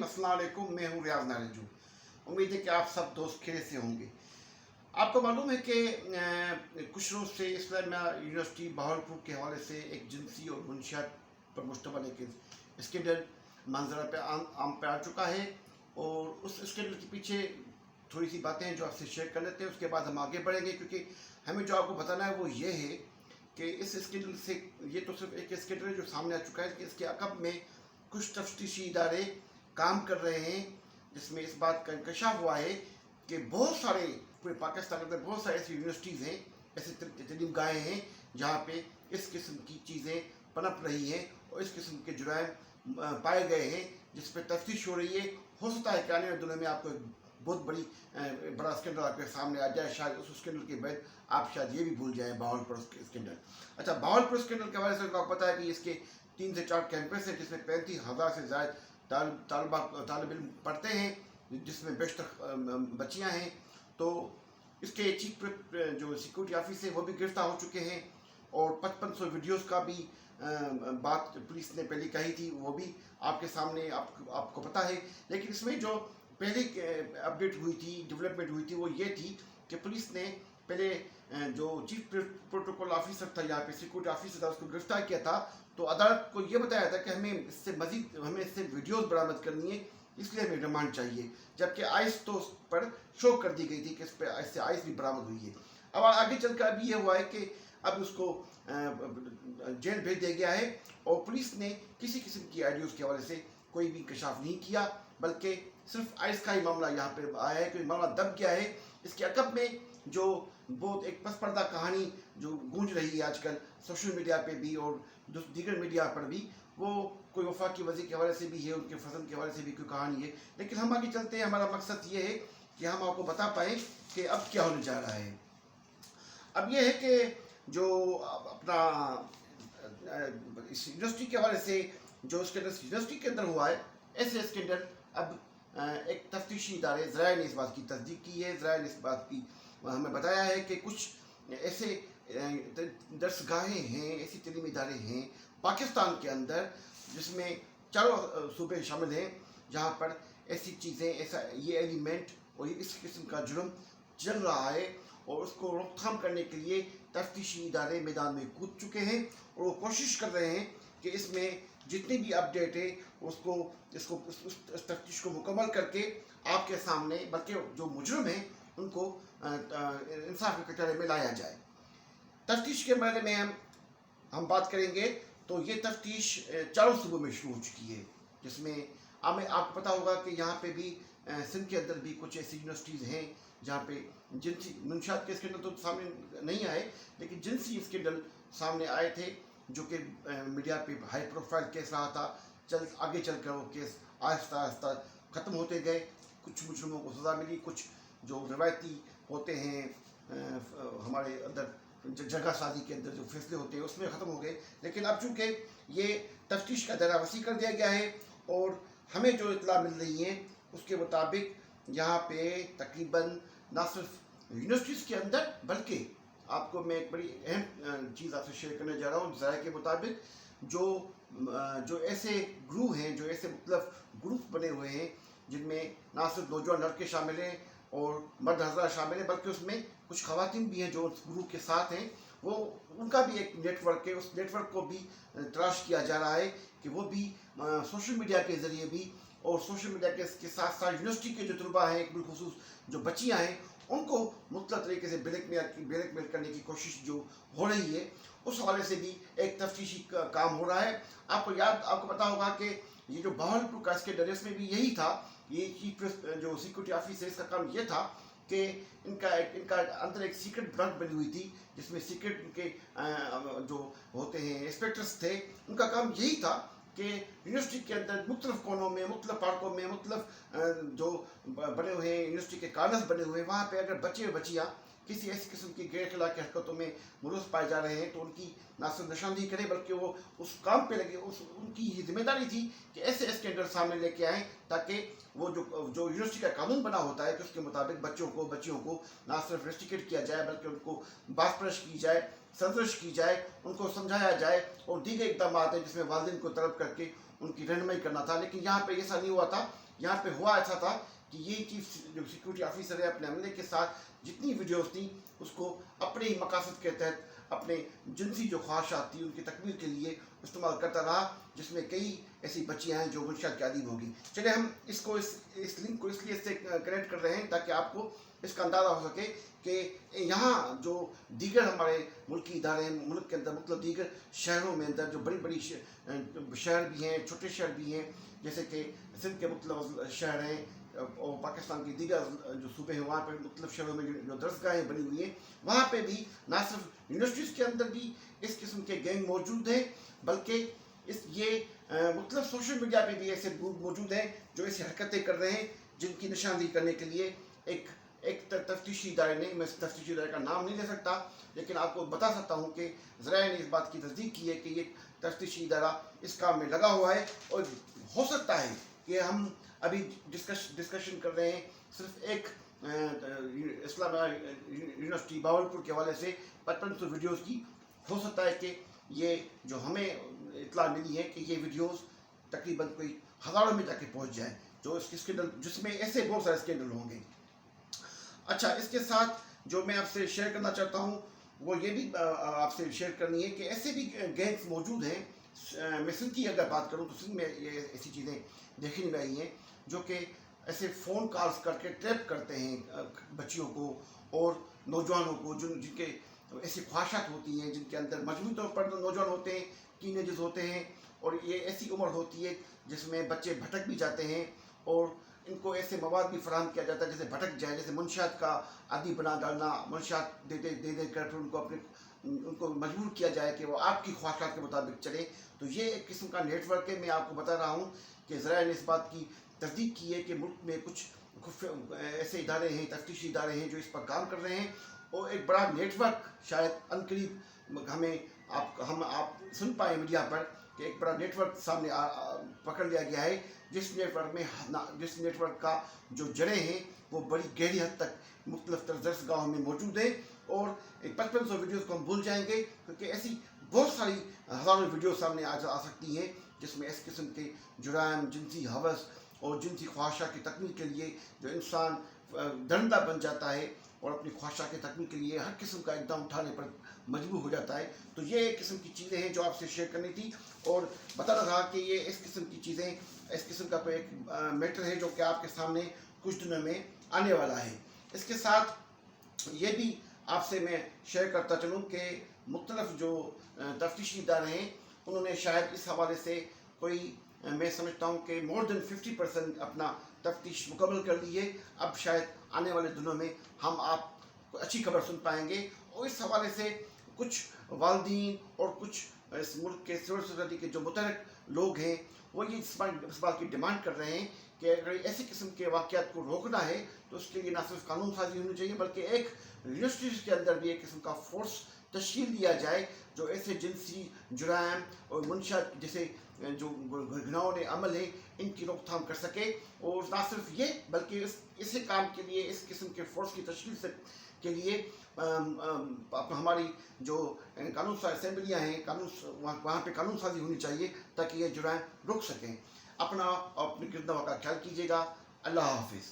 रहीम, अस्सलाम वालेकुम। मैं हूँ रियाज नारंजू। उम्मीद है कि आप सब दोस्त खैरियत से होंगे। आपको मालूम है कि कुछ रोज़ से इस्लामिया यूनिवर्सिटी बहावलपुर के हवाले से एक जिनसी और मुनशियात पर मुश्तमिल एक स्कैंडल मंजरा पे आम पे आ चुका है, और उस स्कैंडल के पीछे थोड़ी सी बातें हैं जो आपसे शेयर कर लेते हैं। उसके बाद हम आगे बढ़ेंगे, क्योंकि हमें जो आपको बताना है वो ये है कि इस स्कैंडल से, ये तो सिर्फ एक स्कैंडल है जो सामने आ चुका है कि इसके अकब में कुछ तफ्तीशी इदारे काम कर रहे हैं, जिसमें इस बात का इंकशाफ हुआ है कि बहुत सारे पूरे पाकिस्तान के अंदर बहुत सारी ऐसी यूनिवर्सिटीज़ हैं, ऐसे तलीम गाहें हैं जहाँ पे इस किस्म की चीज़ें पनप रही हैं और इस किस्म के जुराइम पाए गए हैं, जिस पर तफ्तीश हो रही है। हो सकता है कि आने वाले दिनों में आपको एक बहुत बड़ा स्कैंडल आपके सामने आ जाए। शायद उस स्कैंडल के बाद आप शायद ये भी भूल जाएं बहावलपुर स्कैंडल। अच्छा, बहावलपुर स्कैंडल के हवाले से आपको पता है कि इसके 3 से 4 कैंपस हैं, जिसमें 35,000 से ज़्यादा तालिब इल्म पढ़ते हैं, जिसमें बेशतर बच्चियाँ हैं। तो इसके चीफ जो सिक्योरिटी ऑफिस है वो भी गिरफ्तार हो चुके हैं, और 5500 वीडियोज़ का भी बात पुलिस ने पहले कही थी, वो भी आपके सामने आपको पता है। लेकिन इसमें जो पहले अपडेट हुई थी, डेवलपमेंट हुई थी, वो ये थी कि पुलिस ने पहले जो चीफ प्रोटोकॉल ऑफिसर था, यहाँ पे सिक्योरिटी ऑफिसर था, उसको गिरफ्तार किया था। तो अदालत को ये बताया था कि हमें इससे वीडियोज़ बरामद करनी है, इसलिए हमें रिमांड चाहिए। जबकि आइस तो उस पर शो कर दी गई थी कि इस पर इससे आइस भी बरामद हुई है। अब आगे चलकर अभी ये हुआ है कि अब उसको जेल भेज दिया गया है, और पुलिस ने किसी किस्म की आइडियोज़ के हवाले से कोई भी इंकशाफ नहीं किया, बल्कि सिर्फ आइस का ही मामला यहाँ पर आया है कि मामला दब गया है। इसके अकब में जो बहुत एक पसपर्दा कहानी जो गूंज रही है आजकल सोशल मीडिया पे भी और दीगर मीडिया पर भी, वो कोई वफाकी वज़ीर के हवाले से भी है, उनके फजल के हवाले से भी कोई कहानी है। लेकिन हम आगे चलते हैं। हमारा मकसद ये है कि हम आपको बता पाएँ कि अब क्या होने जा रहा है। अब ये है कि जो अपना इस यूनिवर्सिटी के हवाले से जो यूनिवर्सिटी के अंदर हुआ है, ऐसे स्कैंडल अब एक तफ्तीशी इदारे ज़राए ने इस बात की तस्दीक की है। ज़राए ने इस बात की हमें बताया है कि कुछ ऐसे दरसगाहें हैं, ऐसी तलीमी इदारे हैं पाकिस्तान के अंदर, जिसमें चारों सूबे शामिल हैं, जहाँ पर ऐसी चीज़ें, ऐसा ये एलिमेंट और इस किस्म का जुर्म चल रहा है, और उसको रोकथाम करने के लिए तफ्तीशी इदारे मैदान में कूद चुके हैं, और वो कोशिश कर रहे हैं कि इसमें जितनी भी अपडेट है उस तफ्तीश को मुकम्मल करके आपके सामने, बल्कि जो मुजरिम हैं उनको इंसाफ के कटघरे में लाया जाए। तफ्तीश के बारे में हम बात करेंगे तो ये तफ्तीश चारों सूबों में शुरू हो चुकी है, जिसमें आपको पता होगा कि यहाँ पे भी सिंध के अंदर भी कुछ ऐसी यूनिवर्सिटीज़ हैं जहाँ पे जिनसी मुनशियात के स्कैंडल तो सामने नहीं आए, लेकिन जिनसी स्कैंडल सामने आए थे, जो कि मीडिया पे हाई प्रोफाइल केस रहा था। आगे चलकर वो केस आहिस्ता आहिस्ता ख़त्म होते गए। कुछ मुजरिमों को सज़ा मिली, कुछ जो रवायती होते हैं हमारे अंदर जगह साजी के अंदर जो फैसले होते हैं उसमें ख़त्म हो गए। लेकिन अब चूँकि ये तफ्तीश का दायरा वसी कर दिया गया है, और हमें जो इत्तला मिल रही है उसके मुताबिक यहाँ पे तकरीबन ना सिर्फ यूनिवर्सिटीज़ के अंदर, बल्कि आपको मैं एक बड़ी अहम चीज़ आपसे शेयर करने जा रहा हूँ। ज़राए के मुताबिक जो ऐसे ग्रुप हैं, जो ऐसे मतलब ग्रुप बने हुए हैं, जिनमें ना सिर्फ नौजवान लड़के शामिल हैं और मर्द हज़रात शामिल हैं, बल्कि उसमें कुछ ख़वातीन भी हैं जो उस ग्रुप के साथ हैं, वो उनका भी एक नेटवर्क है। उस नेटवर्क को भी तलाश किया जा रहा है कि वो भी सोशल मीडिया के ज़रिए भी, और सोशल मीडिया के साथ साथ यूनिवर्सिटी के जो तलबा हैं, एक बिलखुसूस जो बच्चियाँ हैं, उनको मुख्तलिफ तरीके से ब्लैकमेल करने की कोशिश जो हो रही है, उस हवाले से भी एक तफ्तीशी काम हो रहा है। आपको पता होगा कि ये जो बहावलपुर का स्कैंडल, इसमें भी यही था। ये चीफ जो सिक्योरिटी ऑफिसर, इसका काम ये था कि इनका अंदर एक सीक्रेट ब्रांच बनी हुई थी, जिसमें सीक्रेट इनके जो होते हैं इंस्पेक्टर्स थे, उनका काम यही था कि यूनिवर्सिटी के अंदर मुख्तलिफ कोनों में, मुख्तलिफ पार्कों में, मुख्तलिफ जो बने हुए हैं यूनिवर्सिटी के कॉर्नर्स बने हुए हैं, वहाँ पे अगर बच्चे और बच्चियाँ किसी ऐसी किस्म की गैर अखलाकी हरकतों में मुलव्वस पाए जा रहे हैं, तो उनकी ना सिर्फ निशानदेही करें, बल्कि वो उस काम पे लगे। उनकी ये जिम्मेदारी थी कि ऐसे स्टैंडर्ड सामने लेके आएँ, ताकि वो जो यूनिवर्सिटी का कानून बना होता है कि उसके मुताबिक बच्चियों को ना सिर्फ रेस्ट्रिकेट किया जाए, बल्कि उनको बात परश की जाए, संतुष्ट की जाए, उनको समझाया जाए, और दीगर इकदाम हैं जिसमें वालिदैन को तलब करके उनकी रहनुमाई करना था। लेकिन यहाँ पे ऐसा नहीं हुआ था। यहाँ पे हुआ ऐसा था कि ये चीफ जो सिक्योरिटी ऑफिसर है अपने अमले के साथ जितनी वीडियोस थी उसको अपने ही मकासद के तहत अपने जिनसी जो ख्वाहिशात थी उनकी तकमील के लिए इस्तेमाल करता रहा, जिसमें कई ऐसी बच्चियाँ हैं जो मुंशियात के आदी होगी। चलिए हम इसको इस लिंक को इसलिए इससे कनेक्ट कर रहे हैं ताकि आपको इसका अंदाज़ा हो सके कि यहाँ जो दीगर हमारे मुल्की इदारे हैं, मुल्क के अंदर मतलब दीगर शहरों में अंदर जो बड़ी बड़ी शहर भी हैं, छोटे शहर भी हैं, जैसे कि सिंध के मतलब शहर हैं और पाकिस्तान की दीगर जो सूबे हैं वहाँ पे मुख्तलिफ शहरों में जो दरसगाहें बनी हुई हैं, वहाँ पे भी ना सिर्फ यूनिवर्सिटीज़ के अंदर भी इस किस्म के गैंग मौजूद हैं, बल्कि ये मुख्तलिफ सोशल मीडिया पे भी ऐसे ग्रुप मौजूद हैं जो ऐसी हरकतें कर रहे हैं जिनकी निशानदेही करने के लिए एक तफ्तीशी इदारे ने, मैं इस तफ्तीशी इदारे का नाम नहीं ले सकता, लेकिन आपको बता सकता हूँ कि ज़राए ने इस बात की तस्दीक की है कि ये तफ्तीशी इदारा इस काम में लगा हुआ है। और हो सकता है कि हम अभी डिस्कशन कर रहे हैं सिर्फ एक इस्लामिया यूनिवर्सिटी बावलपुर के हवाले से 5500 वीडियोज़ की। हो सकता है कि ये जो हमें इत्तला मिली है कि ये वीडियोज़ तकरीबन कोई हज़ारों में जाके पहुँच जाए जो इसके स्कैंडल, जिसमें ऐसे बहुत सारे स्कैंडल होंगे। अच्छा, इसके साथ जो मैं आपसे शेयर करना चाहता हूँ वो ये भी आपसे शेयर करनी है कि ऐसे भी गैंग्स मौजूद हैं। मैं सिंध की अगर बात करूँ तो सिंध में ये ऐसी चीज़ें देखने में आई हैं जो कि ऐसे फ़ोन कॉल्स करके ट्रैप करते हैं बच्चियों को और नौजवानों को, जिनके ऐसी ख्वाहिशात होती हैं, जिनके अंदर मजबूरी तौर पर नौजवान होते हैं, टीनेजर्स होते हैं, और ये ऐसी उम्र होती है जिसमें बच्चे भटक भी जाते हैं और इनको ऐसे मवाद भी फराहम किया जाता है जैसे भटक जाए, जैसे मुंशियात का आदी बना डालना, मुंशियात दे कर फिर उनको मजबूर किया जाए कि वो आपकी ख्वाहिशात के मुताबिक चले। तो ये एक किस्म का नेटवर्क है। मैं आपको बता रहा हूँ कि ज़राए ने इस बात की तस्दीक की है कि मुल्क में कुछ ऐसे इदारे हैं, तफ्तीशी इदारे हैं जो इस पर काम कर रहे हैं और एक बड़ा नेटवर्क शायद अनकरीब हम आप सुन पाए मीडिया पर कि एक बड़ा नेटवर्क सामने पकड़ लिया गया है, जिस नेटवर्क का जो जड़ें हैं वो बड़ी गहरी हद तक मुख्तलिफ दरसगाहों में मौजूद है। और 5500 वीडियोज़ को हम भूल जाएंगे क्योंकि ऐसी बहुत सारी हज़ारों वीडियो सामने आ सकती हैं जिसमें इस किस्म के जुराम, जिनसी हवस और जिनसी ख्वाहिशा की तकमील के लिए जो इंसान दरंदा बन जाता है और अपनी ख्वाहिशा की तकमील के लिए हर किस्म का इक़दाम उठाने पर मजबूर हो जाता है। तो ये एक किस्म की चीज़ें हैं जो आपसे शेयर करनी थी और बताना था कि ये इस किस्म की चीज़ें, इस किस्म का कोई एक मैटर है जो कि आपके सामने कुछ दिनों में आने वाला है। इसके साथ ये भी आपसे मैं शेयर करता चलूँ कि मुख्तलिफ जो तफ्तीशी इदारे हैं उन्होंने शायद इस हवाले से कोई, मैं समझता हूँ कि मोर देन 50% अपना तफ्तीश मुकम्मल कर ली है। अब शायद आने वाले दिनों में हम आप अच्छी खबर सुन पाएंगे और इस हवाले से कुछ वालिदीन और कुछ इस मुल्क के सिविल सोसाइटी के जो मुतहरिक लोग हैं वो ये इस बात की डिमांड कर रहे हैं कि अगर ऐसे किस्म के वाक़यात को रोकना है तो उसके लिए ना सिर्फ कानून साजी होनी चाहिए बल्कि एक यूनिवर्सिटीज़ के अंदर भी एक किस्म का फोर्स तश्कील दिया जाए जो ऐसे जिनसी जुराम और मुंशियात जैसे जो घिनौने अमल है इनकी रोकथाम कर सके। और ना सिर्फ ये बल्कि इसी काम के लिए इस किस्म के फोर्स की तश्कील के लिए हमारी जो कानून असेंबलियाँ हैं, वहाँ पे कानून साजी होनी चाहिए ताकि ये जुराम रुक सकें। अपना और अपने गिरदवा का ख्याल कीजिएगा। अल्लाह हाफिज़।